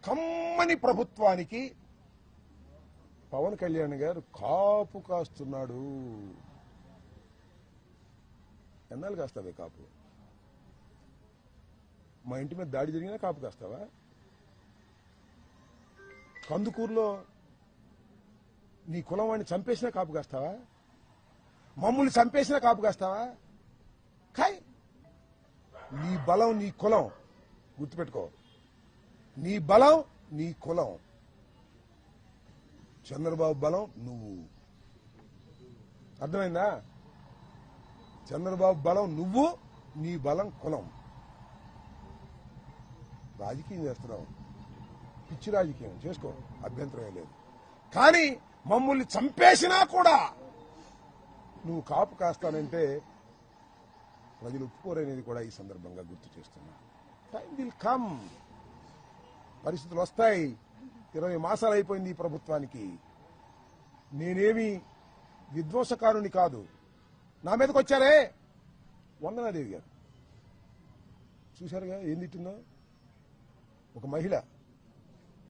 కమ్మని ప్రభుత్వానికి పవన్ కళ్యాణ్ గారు కాపు కాస్తున్నాడు. ఎన్నాళ్ళు కాస్తావే కాపు? మా ఇంటి మీద దాడి జరిగినా కాపు కాస్తావా? కందుకూరులో నీ కులం వాడిని చంపేసినా కాపు కాస్తావా? మమ్మల్ని చంపేసినా కాపు కాస్తావా? కాయ్, నీ బలం నీ కులం గుర్తుపెట్టుకో. నీ బలం నీ కులం. చంద్రబాబు బలం నువ్వు. అర్థమైందా? చంద్రబాబు బలం నువ్వు, నీ బలం కులం. రాజకీయం చేస్తున్నావు, పిచ్చి రాజకీయం చేసుకో, అభ్యంతరం లేదు. కానీ మమ్మల్ని చంపేసినా కూడా నువ్వు కాపు కాస్తానంటే ప్రజలు ఒప్పుకోరనేది కూడా ఈ సందర్భంగా గుర్తు చేస్తున్నా. టైం విల్ కమ్, పరిస్థితులు వస్తాయి. 20 మాసాలు అయిపోయింది ఈ ప్రభుత్వానికి. నేనేమి విధ్వంసకారుని కాదు. నా మీదకి వచ్చారే వందనాదేవి గారు, చూశారుగా ఏం తిట్టిందో. ఒక మహిళ